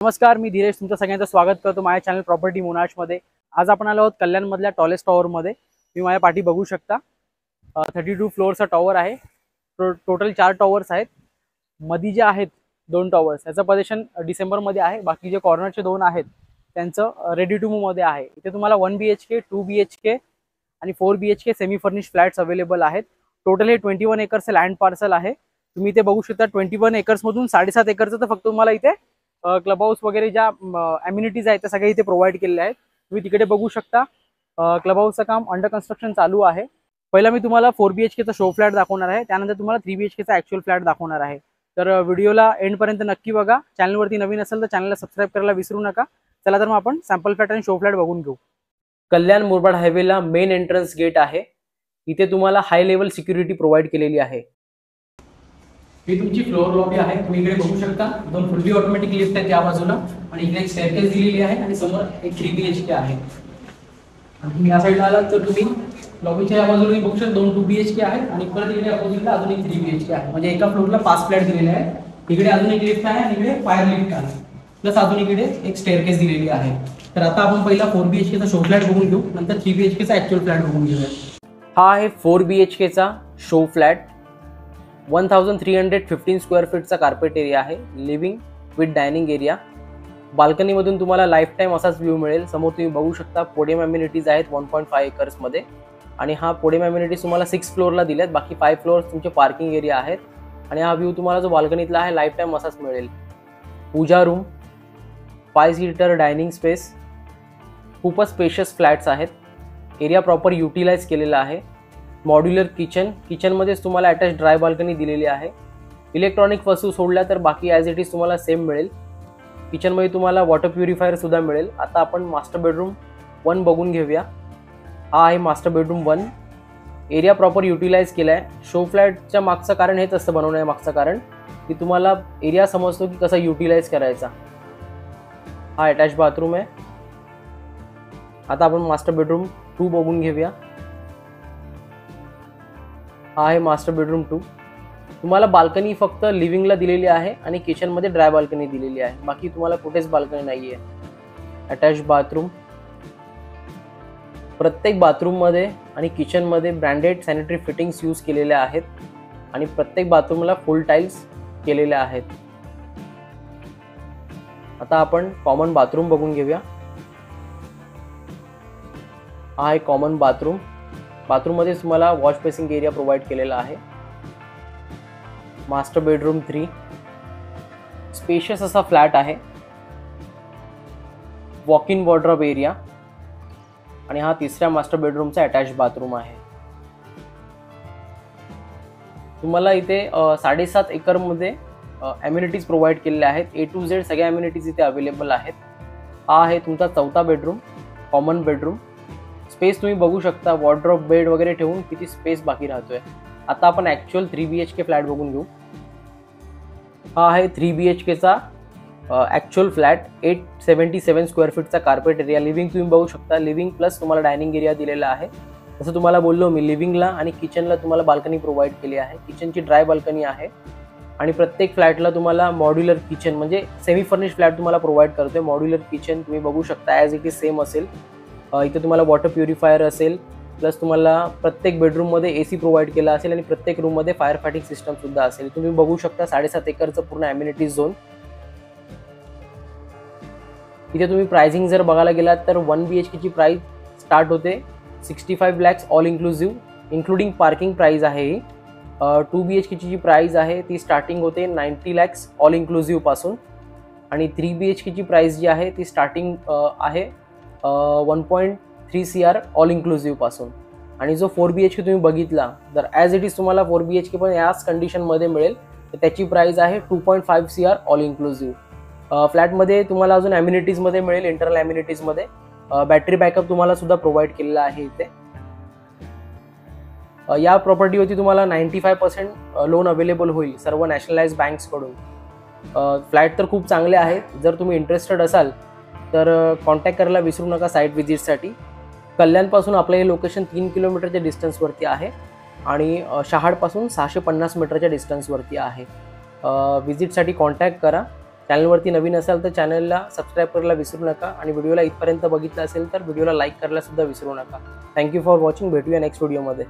नमस्कार, मी धीरेश तुमचं सगळ्यांचं स्वागत करतो माझ्या चॅनल प्रॉपर्टी मोनाशमध्ये। आज आपण आलो आहोत कल्याणमधल्या टॉलेस्ट टॉवरमध्ये। तुम्ही माझ्या पाठी बघू शकता 32 फ्लोअरचा टॉवर आहे। टोटल 4 टॉवर्स आहेत। मध्ये जे आहेत 2 टॉवर्स याचं पोझिशन डिसेंबरमध्ये आहे। बाकी जे कॉर्नरचे 2 आहेत त्यांचं रेडी टू मूव मध्ये आहे। इथे तुम्हाला 1 BHK 2 BHK आणि 4 BHK semi furnished flats available आहेत। टोटल हे 21 एकर्स लँड पार्सल आहे। तुम्ही इथे बघू शकता 21 एकर्स मधून 7.5 एकरचं तर फक्त तुम्हाला इथे क्लब हाऊस वगैरे ज्या अम्युनिटीज आहेत त्या सगळ्या इथे प्रोव्हाइड केलेल्या आहेत। तुम्ही तिकडे बघू शकता क्लब हाऊसचं काम अंडर कन्स्ट्रक्शन चालू आहे। पहिला मी तुम्हाला 4 BHK चा शो फ्लॅट दाखवणार आहे, त्यानंतर तुम्हाला 3 BHK चा ऍक्च्युअल फ्लॅट दाखवणार आहे। तर व्हिडिओला एंड पर्यंत नक्की बघा। चॅनलवरती नवीन असेल तर चॅनलला सबस्क्राइब करायला विसरू नका। चला तर मग आपण सॅम्पल फ्लॅट आणि शो फ्लॅट बघून घेऊ। कल्याण मुरबाड हायवेला मेन एंट्रन्स गेट आहे। इथे तुम्हाला हाय लेवल सिक्युरिटी प्रोव्हाइड केलेली आहे। ही तुमची फ्लोअर लॉबी आहे। तुम्ही इकडे बघू शकता 2 फुल्ली ऑटोमॅटिक लिफ्ट आहेत या बाजूला आणि इकडे एक स्टेअरकेस दिलेली आहे आणि समोर एक 3 BHK आहे। आणि या साईडला आलात तर तुम्ही लॉबीच्या या बाजूला बघू शकता 2 2 BHK आहेत आणि परत इकडे अपोजिटला अजून एक 3 BHK आहे। म्हणजे एका फ्लोअरला 5 फ्लॅट दिलेले आहेत। इकडे अजून एक लिफ्ट आहे आणि इकडे फायर लिफ्ट आहे, प्लस अजून इकडे एक स्टेअरकेस दिलेली आहे। तर आता आपण पहिला 4 BHK चा शो फ्लॅट बघून घेऊ, नंतर 3 BHK चा ऍक्च्युअल फ्लॅट बघून घेऊया। हा आहे 4 BHK चा शो फ्लॅट। 1315 स्क्वेअर फीटचा कार्पेट एरिया आहे। Living with dining area. Balcony मधून तुम्हाला लाईफ टाइम असाच व्ह्यू मिळेल। समोर तुम्ही बघू शकता पोडियम अम्युनिटीज आहेत 1.5 एकर्स मध्ये आणि हा पोडियम अम्युनिटीज तुम्हाला 6 फ्लोअरला दिलेत। बाकी 5 फ्लोअर्स तुमचे पार्किंग एरिया आहेत आणि हा व्ह्यू तुम्हाला जो बाल्कनीतला आहे लाईफ टाइम असाच मिळेल। पूजा रूम, 5 सीटर डायनिंग स्पेस, खूपच स्पेशियस फ्लॅट्स आहेत। एरिया प्रॉपर युटिलाइज केलेला आहे। मॉड्युलर किचन मध्येच तुम्हाला अटॅच ड्राय बाल्कनी दिलेली आहे। इलेक्ट्रॉनिक वस्तू सोडल्या तर बाकी ॲज इट इज तुम्हाला सेम मिळेल। किचनमध्ये तुम्हाला वॉटर प्युरिफायर सुद्धा मिळेल। आता आपण मास्टर बेडरूम 1 बघून घेऊया। हा आहे master bedroom 1। Area proper utilize केला आहे। शो फ्लॅटच्या मागचं कारण हेच असतं बनवण्यामागचं कारण की तुम्हाला एरिया समजतो की कसा युटिलाइज करायचा। हा अटॅच बाथरूम आहे। आता आपण मास्टर बेडरूम 2 बघून घेऊया। हा आहे मास्टर बेडरूम 2। तुम्हाला बाल्कनी फक्त लिव्हिंगला दिलेली आहे आणि किचनमध्ये ड्राय बाल्कनी दिलेली आहे। बाकी तुम्हाला कुठेच बाल्कनी नाहीये। Attach bathroom. प्रत्येक बाथरूममध्ये आणि किचनमध्ये ब्रँडेड सॅनिटरी फिटिंग्स यूज केलेल्या आहेत आणि प्रत्येक बाथरूमला फुल टाइल्स केलेल्या आहेत। आता आपण कॉमन बाथरूम बघून घेऊया। हा आहे कॉमन बाथरूम। बाथरूम मध्ये तुम्हाला वॉश बेसिंग एरिया प्रोव्हाइड केलेला आहे। मास्टर बेडरूम 3 स्पेशियस असा फ्लॅट आहे। वॉक इन वॉर्डरोब एरिया आणि हा तिसऱ्या मास्टर बेडरूमचा अटॅच बाथरूम आहे। तुम्हाला इथे 7.5 एकर मध्ये अम्युनिटीज प्रोव्हाइड केलेल्या आहेत। A to Z सगळ्या अम्युनिटीज इथे अवेलेबल आहेत। हा आहे तुमचा 4था बेडरूम, कॉमन बेडरूम। स्पेस तुम्ही बघू शकता, वॉर्डरोब बेड वगैरे ठेवून किती स्पेस बाकी राहतोय। आता आपण ऍक्च्युअल 3 BHK फ्लॅट बघून घेऊ। हा आहे 3 BHK चा ऍक्च्युअल फ्लॅट। 877 स्क्वेअर फीटचा कार्पेट एरिया। लिव्हिंग तुम्ही बघू शकता, लिव्हिंग प्लस तुम्हाला डायनिंग एरिया दिलेला आहे। जसं तुम्हाला बोललो मी, लिव्हिंगला आणि किचनला तुम्हाला बाल्कनी प्रोव्हाइड केली आहे। किचनची ड्राय बाल्कनी आहे आणि प्रत्येक फ्लॅटला तुम्हाला मॉड्युलर किचन म्हणजे सेमी फर्निश्ड फ्लॅट तुम्हाला प्रोव्हाइड करतोय। मॉड्युलर किचन तुम्ही बघू शकता ॲज इट इज सेम असेल। इथे तुम्हाला वॉटर प्युरिफायर असेल, प्लस तुम्हाला प्रत्येक बेडरूममध्ये AC प्रोव्हाइड केला असेल आणि प्रत्येक रूममध्ये फायर फायटिंग सिस्टम सुद्धा असेल। तुम्ही बघू शकता 7.5 एकरचं पूर्ण अम्युनिटीज झोन। इथे तुम्ही प्राइसिंग जर बघायला गेलात तर 1 BHK ची प्राइस स्टार्ट होते 65 lakhs all inclusive, including parking price आहे ही। 2 BHK ची जी प्राइस आहे ती स्टार्टिंग होते 90 lakhs ऑल इन्क्लुसिव्ह पासून आणि 3 BHK ची प्राइस जी आहे ती स्टार्टिंग आहे 1.3 CR ऑल इन्क्लुसिव्ह पासून। आणि जो 4 BHK तुम्ही बघितला तर ॲज इट इज तुम्हाला 4 BHK पण याच कंडिशनमध्ये मिळेल। तर त्याची प्राइस आहे 2.5 CR ऑल इन्क्लुसिव्ह। फ्लॅटमध्ये तुम्हाला अजून अम्युनिटीजमध्ये मिळेल, इंटरनल अम्युनिटीजमध्ये बॅटरी बॅकअप तुम्हाला सुद्धा प्रोव्हाइड केलेला आहे इथे। या प्रॉपर्टीवरती तुम्हाला 95% लोन अवेलेबल होईल सर्व नॅशनलाइज बँक्सकडून। फ्लॅट तर खूप चांगले आहेत। जर तुम्ही इंटरेस्टेड असाल तर कॉन्टॅक्ट करायला विसरू नका साईट व्हिजिटसाठी। कल्याणपासून आपलं हे लोकेशन 3 किलोमीटरच्या डिस्टन्सवरती आहे आणि शहाडपासून 650 मीटरच्या डिस्टन्सवरती आहे। व्हिजिटसाठी कॉन्टॅक्ट करा। चॅनलवरती नवीन असाल तर चॅनलला सबस्क्राईब करायला विसरू नका आणि व्हिडिओला इथपर्यंत बघितलं असेल तर व्हिडिओला लाईक करायला सुद्धा विसरू नका. Thank you for watching. भेटूया नेक्स्ट व्हिडिओमध्ये.